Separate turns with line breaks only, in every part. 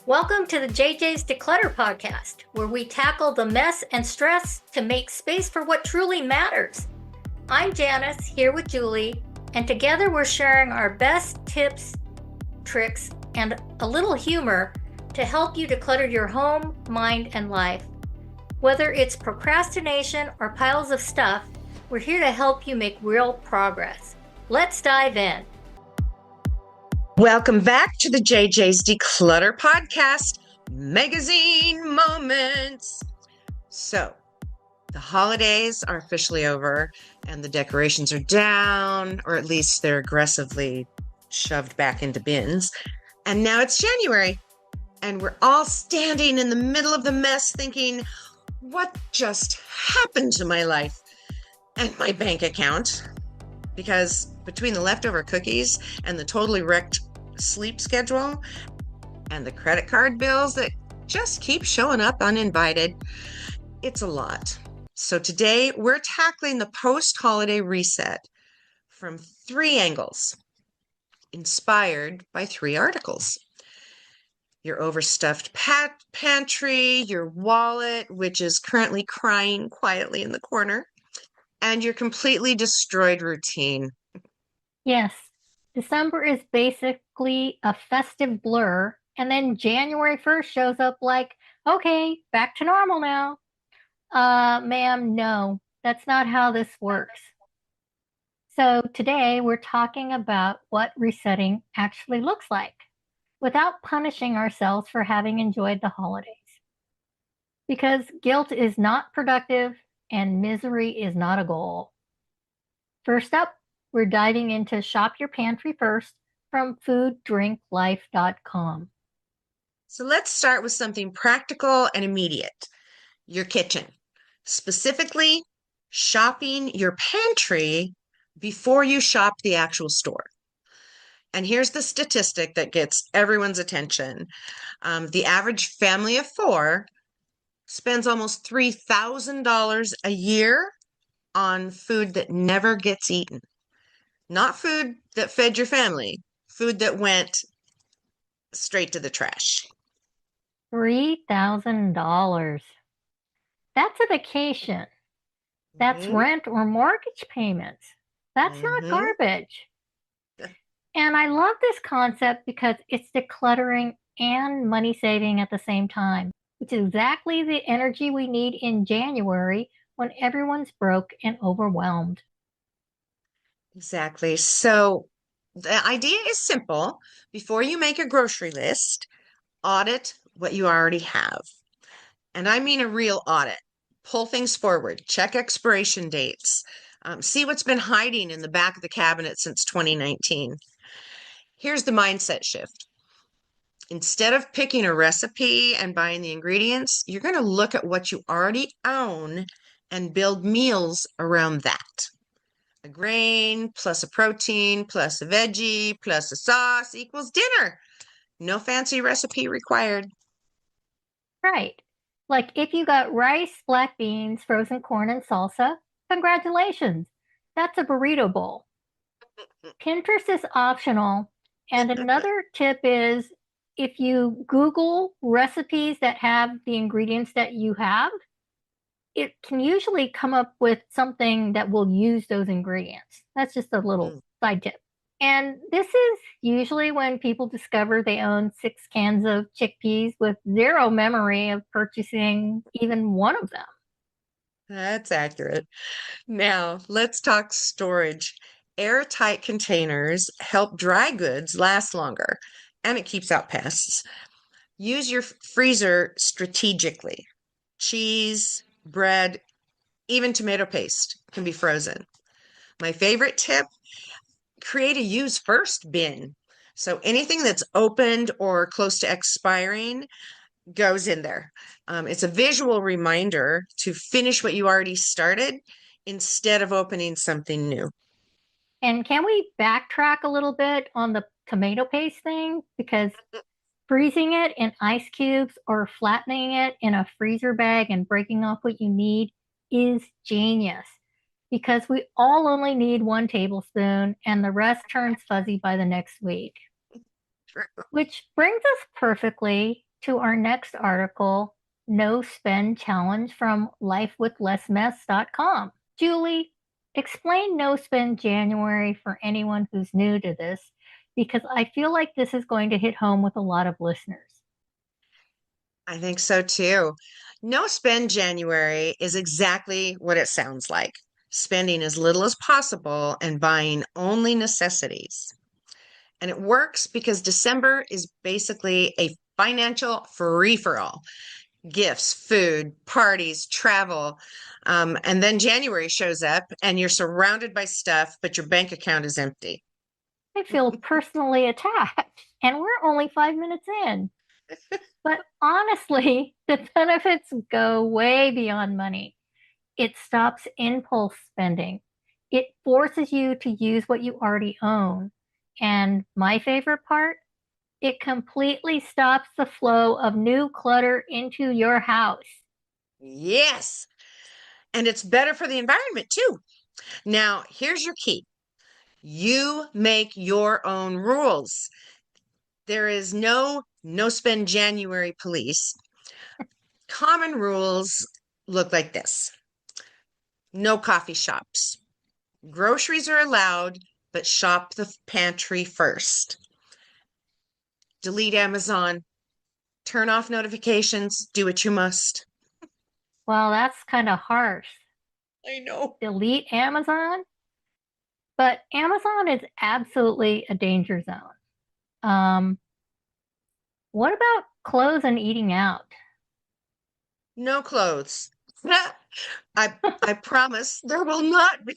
Welcome to the JJ's Declutter podcast, where we tackle the mess and stress to make space for what truly matters. I'm Janis, here with Julie, and together we're sharing our best tips, tricks, and a little humor to help you declutter your home, mind, and life. Whether it's procrastination or piles of stuff, we're here to help you make real progress. Let's dive in.
Welcome back to the JJ's Declutter podcast, magazine moments. So, the holidays are officially over and the decorations are down, or at least they're aggressively shoved back into bins. And now it's January and we're all standing in the middle of the mess thinking, what just happened to my life and my bank account? Because between the leftover cookies and the totally wrecked sleep schedule and the credit card bills that just keep showing up uninvited, it's a lot. So today we're tackling the post-holiday reset from 3 angles, inspired by 3 articles. Your overstuffed pantry, your wallet, which is currently crying quietly in the corner, and your completely destroyed routine.
Yes, December is basically a festive blur, and then January 1st shows up like, okay, back to normal now. Ma'am, no, that's not how this works. So today we're talking about what resetting actually looks like without punishing ourselves for having enjoyed the holidays. Because guilt is not productive and misery is not a goal. First up, we're diving into Shop Your Pantry First from fooddrinklife.com.
So let's start with something practical and immediate. Your kitchen. Specifically, shopping your pantry before you shop the actual store. And here's the statistic that gets everyone's attention. The average family of 4 spends almost $3,000 a year on food that never gets eaten. Not food that fed your family, food that went straight to the trash.
$3,000. That's a vacation. That's rent or mortgage payments. That's not garbage. And I love this concept because it's decluttering and money saving at the same time, which is exactly the energy we need in January when everyone's broke and overwhelmed.
Exactly. So the idea is simple. Before you make a grocery list, audit what you already have. And I mean a real audit. Pull things forward, check expiration dates, see what's been hiding in the back of the cabinet since 2019. Here's the mindset shift. Instead of picking a recipe and buying the ingredients, you're going to look at what you already own and build meals around that. A grain plus a protein plus a veggie plus a sauce equals dinner. No fancy recipe required.
Right. Like if you got rice, black beans, frozen corn, and salsa, congratulations. That's a burrito bowl. Pinterest is optional. And another tip is if you Google recipes that have the ingredients that you have, it can usually come up with something that will use those ingredients. That's just a little side tip. And this is usually when people discover they own 6 cans of chickpeas with zero memory of purchasing even one of them.
That's accurate. Now, let's talk storage. Airtight containers help dry goods last longer, and it keeps out pests. Use your freezer strategically. Cheese, bread, even tomato paste can be frozen. My favorite tip, create a use first bin. So anything that's opened or close to expiring goes in there. It's a visual reminder to finish what you already started instead of opening something new.
And can we backtrack a little bit on the tomato paste thing? Because freezing it in ice cubes or flattening it in a freezer bag and breaking off what you need is genius. Because we all only need 1 tablespoon and the rest turns fuzzy by the next week.
True.
Which brings us perfectly to our next article, No Spend Challenge from lifewithlessmess.com. Julie, explain No Spend January for anyone who's new to this, because I feel like this is going to hit home with a lot of listeners.
I think so too. No spend January is exactly what it sounds like. Spending as little as possible and buying only necessities. And it works because December is basically a financial free for all. Gifts, food, parties, travel. And then January shows up and you're surrounded by stuff, but your bank account is empty.
I feel personally attacked, and we're only 5 minutes in. But honestly, the benefits go way beyond money. It stops impulse spending. It forces you to use what you already own. And my favorite part, it completely stops the flow of new clutter into your house.
Yes. And it's better for the environment too. Now, here's your key. You make your own rules. There is no spend January police. Common rules look like this. No coffee shops. Groceries are allowed, but shop the pantry first. Delete Amazon. Turn off notifications. Do what you must.
Well, that's kind of harsh.
I know.
Delete Amazon, but Amazon is absolutely a danger zone. Um, what about clothes and eating out?
No clothes. I promise there will not be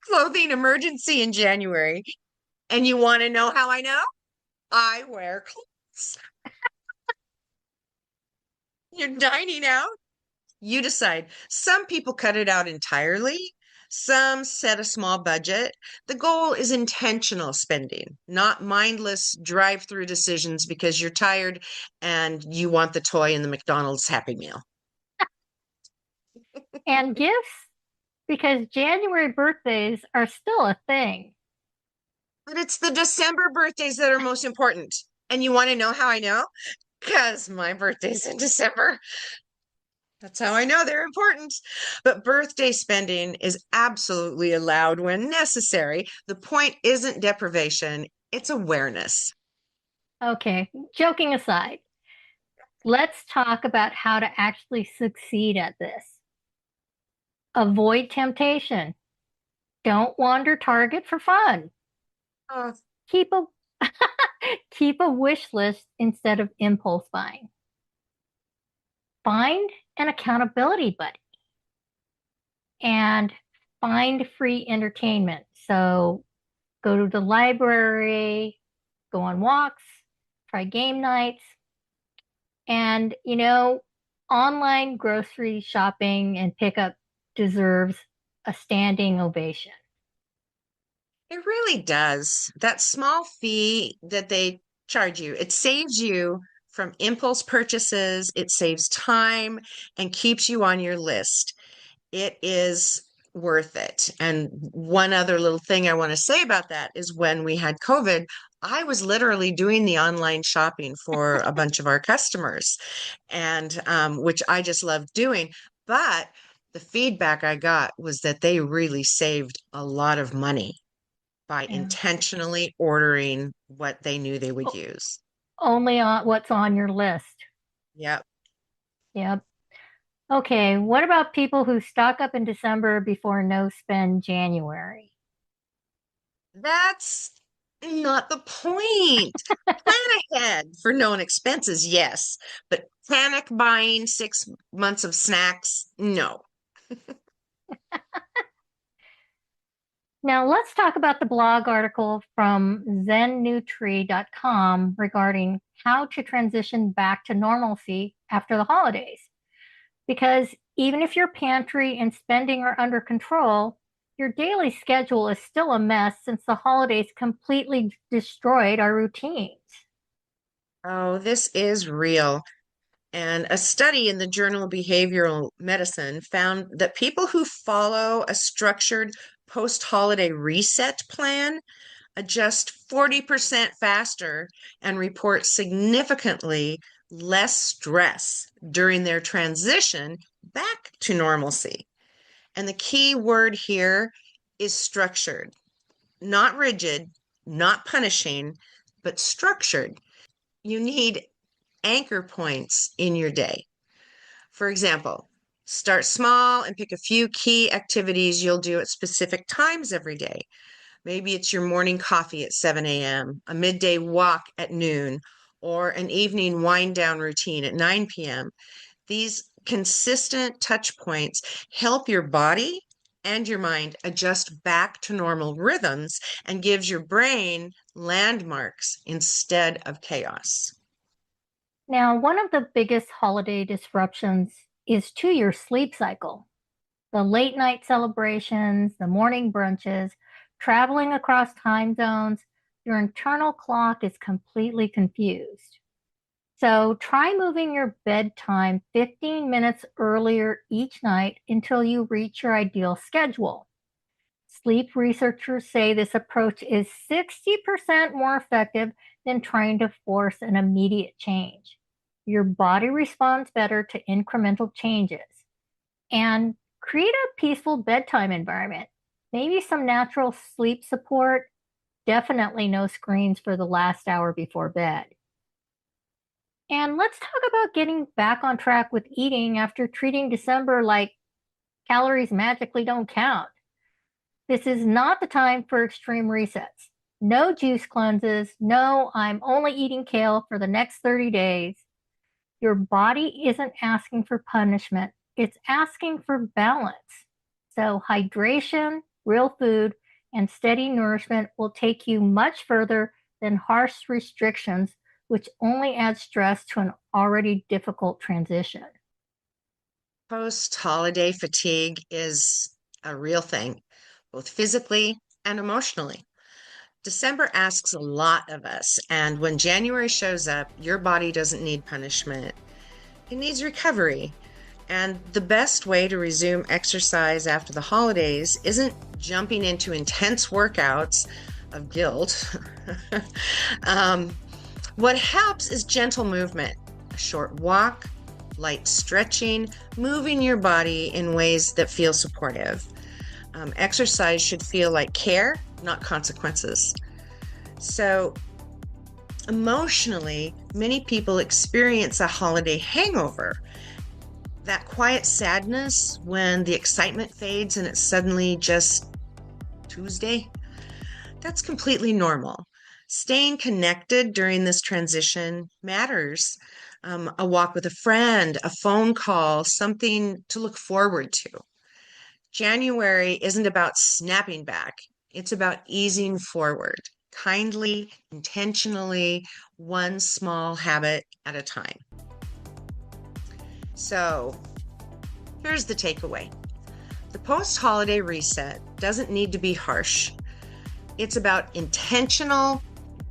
clothing emergency in January. And you want to know how I know? I wear clothes. You're dining out. You decide. Some people cut it out entirely. Some set a small budget. The goal is intentional spending, not mindless drive-through decisions because you're tired and you want the toy in the McDonald's Happy Meal.
And gifts, because January birthdays are still a thing.
But it's the December birthdays that are most important. And you want to know how I know? Because my birthday's in December. That's how I know they're important. But birthday spending is absolutely allowed when necessary. The point isn't deprivation, it's awareness.
Okay, joking aside, let's talk about how to actually succeed at this. Avoid temptation. Don't wander Target for fun.
Oh,
Keep a keep a wish list instead of impulse buying. Find an accountability buddy and find free entertainment. So go to the library, go on walks, try game nights, and online grocery shopping and pickup deserves a standing ovation.
it really does. That small fee that they charge you, it saves you from impulse purchases, it saves time and keeps you on your list. It is worth it. And one other little thing I want to say about that is when we had COVID, I was literally doing the online shopping for a bunch of our customers, and which I just loved doing. But the feedback I got was that they really saved a lot of money by
Yeah.
intentionally ordering what they knew they would
O-
use.
Only on what's on your list.
Yep.
Yep. Okay, what about people who stock up in December before no spend January?
That's not the point. Plan ahead for known expenses, yes, but panic buying 6 months of snacks, no.
Now let's talk about the blog article from zennutri.com regarding how to transition back to normalcy after the holidays. Because even if your pantry and spending are under control, your daily schedule is still a mess since the holidays completely destroyed our routines.
Oh, this is real. And a study in the Journal of Behavioral Medicine found that people who follow a structured post-holiday reset plan adjust 40% faster and report significantly less stress during their transition back to normalcy. And the key word here is structured, not rigid, not punishing, but structured. You need anchor points in your day. For example, start small and pick a few key activities you'll do at specific times every day. Maybe it's your morning coffee at 7 a.m., a midday walk at noon, or an evening wind down routine at 9 p.m. These consistent touch points help your body and your mind adjust back to normal rhythms and gives your brain landmarks instead of chaos.
Now, one of the biggest holiday disruptions is to your sleep cycle. The late night celebrations, the morning brunches, traveling across time zones, your internal clock is completely confused. So try moving your bedtime 15 minutes earlier each night until you reach your ideal schedule. Sleep researchers say this approach is 60% more effective than trying to force an immediate change. Your body responds better to incremental changes. And create a peaceful bedtime environment. Maybe some natural sleep support. Definitely no screens for the last hour before bed. And let's talk about getting back on track with eating after treating December like calories magically don't count. This is not the time for extreme resets. No juice cleanses. No, I'm only eating kale for the next 30 days. Your body isn't asking for punishment. It's asking for balance. So hydration, real food, and steady nourishment will take you much further than harsh restrictions, which only add stress to an already difficult transition.
Post-holiday fatigue is a real thing, both physically and emotionally. December asks a lot of us, and when January shows up, your body doesn't need punishment. It needs recovery. And the best way to resume exercise after the holidays isn't jumping into intense workouts of guilt. What helps is gentle movement, a short walk, light stretching, moving your body in ways that feel supportive. Exercise should feel like care, not consequences. So, emotionally, many people experience a holiday hangover. That quiet sadness when the excitement fades and it's suddenly just Tuesday. That's completely normal. Staying connected during this transition matters. A walk with a friend, a phone call, something to look forward to. January isn't about snapping back. It's about easing forward, kindly, intentionally, one small habit at a time. So here's the takeaway. The post-holiday reset doesn't need to be harsh. It's about intentional,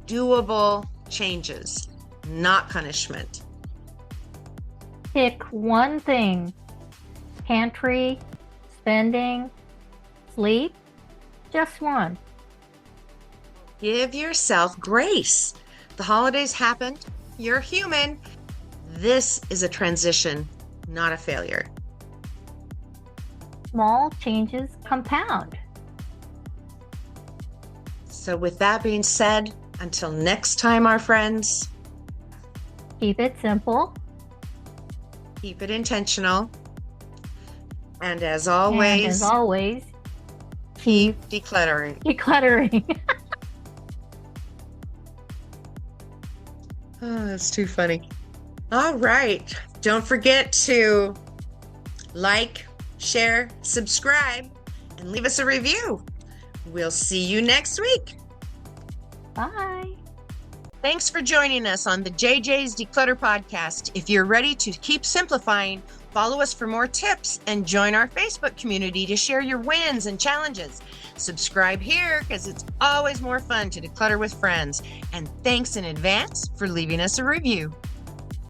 doable changes, not punishment.
Pick one thing: pantry, spending, sleep, just one.
Give yourself grace. The holidays happened. You're human. This is a transition, not a failure.
Small changes compound.
So with that being said, until next time, our friends,
Keep it simple.
keep it intentional. And as
And
always,
as always, keep
decluttering.
decluttering.
Oh, that's too funny. All right. Don't forget to like, share, subscribe, and leave us a review. We'll see you next week.
Bye.
Thanks for joining us on the JJ's Declutter Podcast. If you're ready to keep simplifying, follow us for more tips and join our Facebook community to share your wins and challenges. Subscribe here because it's always more fun to declutter with friends. And thanks in advance for leaving us a review.